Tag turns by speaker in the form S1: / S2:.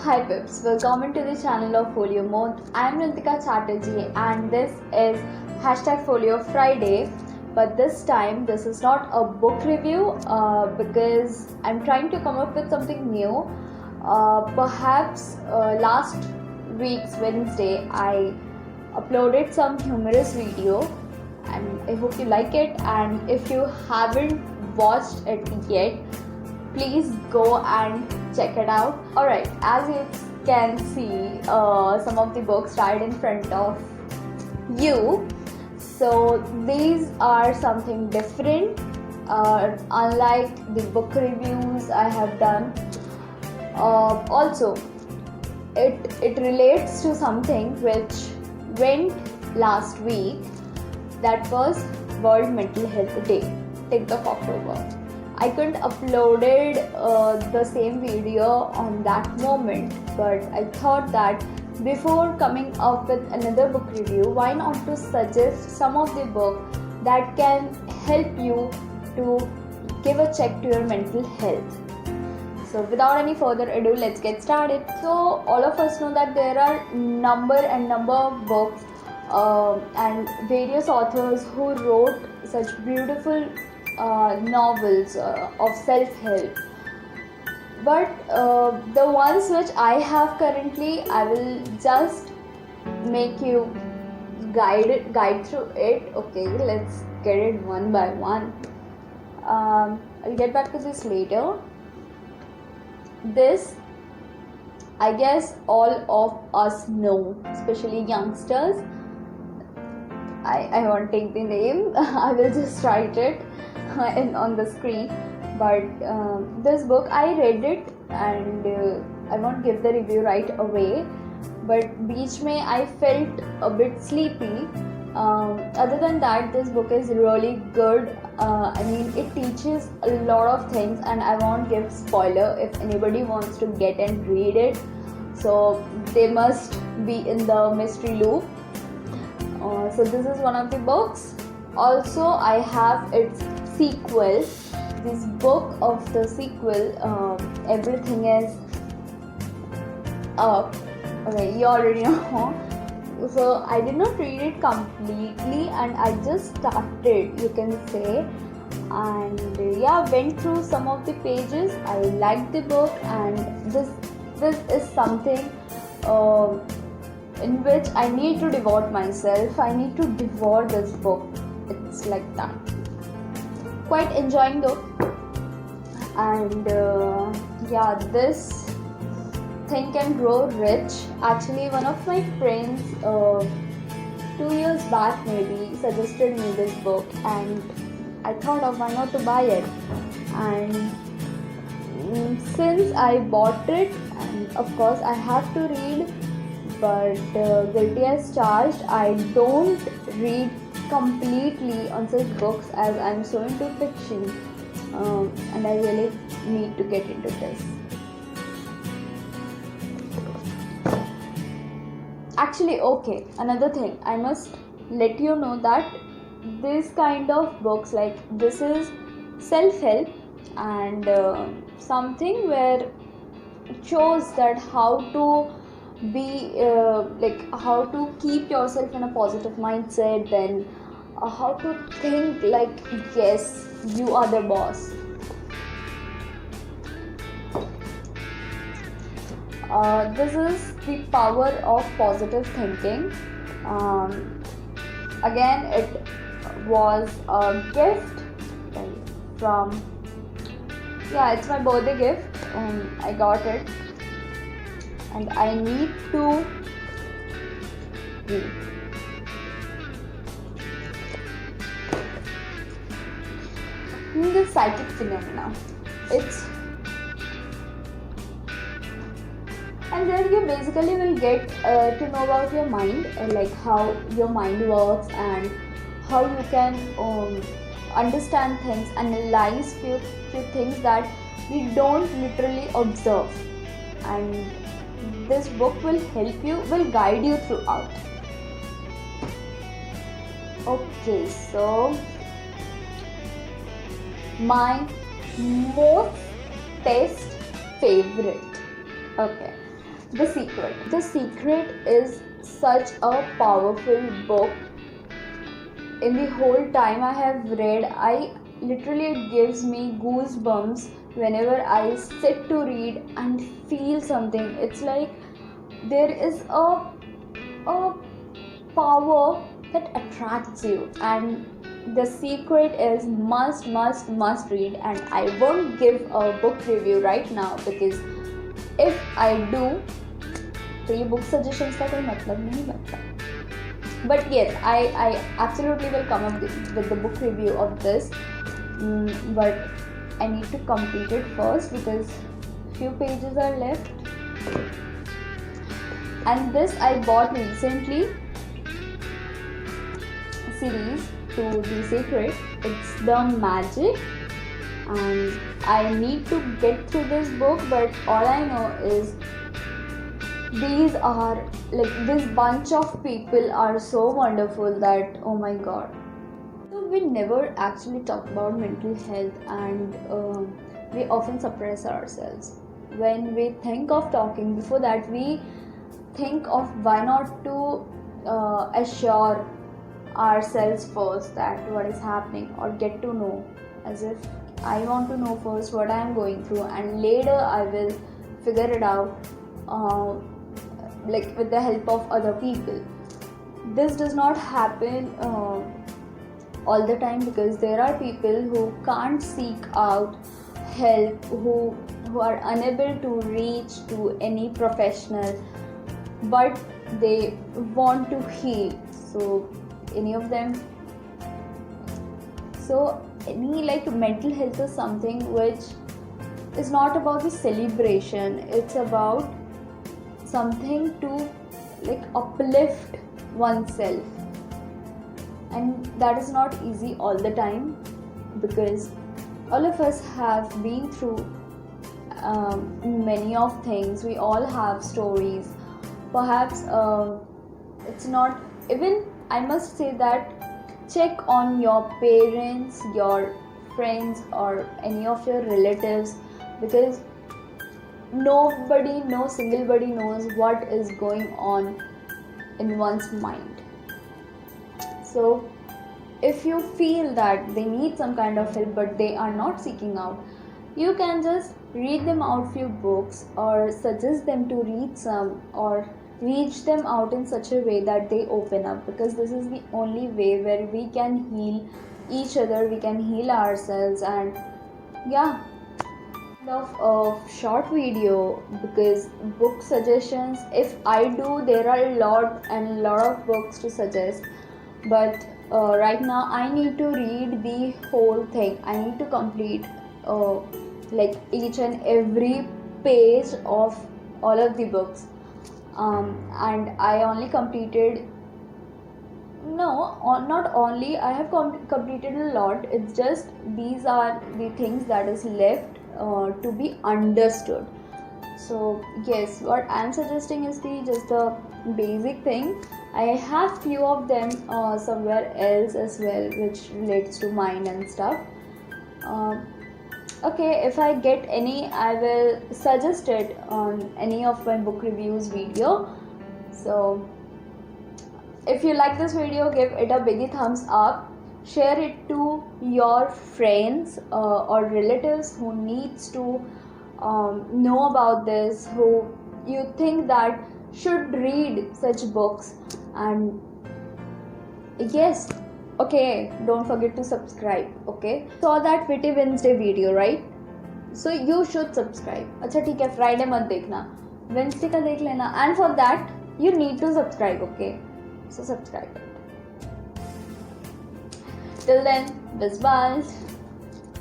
S1: Hi Pips, welcome to the channel of Folio Mode. I am Ritika Chatterjee and this is #Folio Friday. But this time this is not a book review because I'm trying to come up with something new. Perhaps last week's Wednesday I uploaded some humorous video and I hope you like it, and if you haven't watched it yet, please go and check it out. Alright, as you can see, some of the books right in front of you. So these are something different, unlike the book reviews I have done. Also, it relates to something which went last week, that was World Mental Health Day, 10th of October. I couldn't uploaded the same video on that moment, but I thought that before coming up with another book review, why not to suggest some of the books that can help you to give a check to your mental health. So without any further ado, let's get started. So all of us know that there are number of books and various authors who wrote such beautiful novels of self-help, but the ones which I have currently, I will just make you guide through it. Okay, let's get it one by one. I'll get back to this later. This, I guess all of us know, especially youngsters. I won't take the name. I will just write it on the screen. But this book, I read it and I won't give the review right away. But beach mein I felt a bit sleepy. Other than that, this book is really good. I mean, it teaches a lot of things, and I won't give spoiler if anybody wants to get and read it. So they must be in the mystery loop. So this is one of the books. Also, I have its sequel. This book of the sequel, everything is up. Okay, you already know. So I did not read it completely, and I just started, you can say, and went through some of the pages. I liked the book, and this is something in which I need to devote myself. I need to devour this book. It's like that. Quite enjoying though. And this Think and Grow Rich. Actually, one of my friends 2 years back maybe suggested me this book, and I thought of why not to buy it. And since I bought it, and of course I have to read, but guilty as charged, I don't read completely on such books as I'm so into fiction, and I really need to get into this. Actually, okay, another thing, I must let you know that this kind of books, like this is self-help and something where it shows that how to be how to keep yourself in a positive mindset, then how to think like, yes, you are the boss. This is the power of positive thinking. Again, it was a gift from, it's my birthday gift. I got it, and I need to read. The psychic phenomena. And then you basically will get to know about your mind, like how your mind works and how you can understand things, analyze few things that we don't literally observe. And this book will help you, will guide you throughout. Okay, so my most favorite. Okay, The Secret. The Secret is such a powerful book. In the whole time I have read, I literally, it gives me goosebumps whenever I sit to read and feel something. It's like there is a power that attracts you, and The Secret is must read. And I won't give a book review right now, because if I do तो ये book suggestions का कोई मतलब नहीं बनता. But yes, I absolutely will come up with the book review of this, but I need to complete it first because few pages are left. And this I bought recently, series to The Secret. It's The Magic, and I need to get through this book, but all I know is these are like, this bunch of people are so wonderful that, oh my god. So we never actually talk about mental health, and we often suppress ourselves. When we think of talking, before that we think of why not to assure ourselves first that what is happening, or get to know, as if I want to know first what I am going through, and later I will figure it out, like with the help of other people. This does not happen all the time, because there are people who can't seek out help, who are unable to reach to any professional, but they want to heal. So any of them, so any like mental health is something which is not about the celebration, it's about something to like uplift oneself, and that is not easy all the time, because all of us have been through many of things. We all have stories. Perhaps it's not even, I must say that check on your parents, your friends, or any of your relatives, because nobody, no single body knows what is going on in one's mind. So if you feel that they need some kind of help but they are not seeking out, you can just read them out few books, or suggest them to read some, or reach them out in such a way that they open up, because this is the only way where we can heal each other, we can heal ourselves. And yeah, of a short video, because book suggestions, if I do, there are a lot of books to suggest, but right now I need to read the whole thing. I need to complete like each and every page of all of the books, and I only completed, not only, I have completed a lot. It's just these are the things that is left to be understood. So yes, what I'm suggesting is just the basic thing. I have few of them somewhere else as well, which relates to mind and stuff. Okay, if I get any, I will suggest it on any of my book reviews video. So if you like this video, give it a big thumbs up. Share it to your friends or relatives who needs to know about this, who you think that should read such books. And yes, okay, don't forget to subscribe. Okay, saw that Witty Wednesday video, right? So you should subscribe. अच्छा ठीक है, Friday मत देखना, Wednesday का देख लेना, and for that you need to subscribe. Okay, so subscribe it. Till then, bis bald.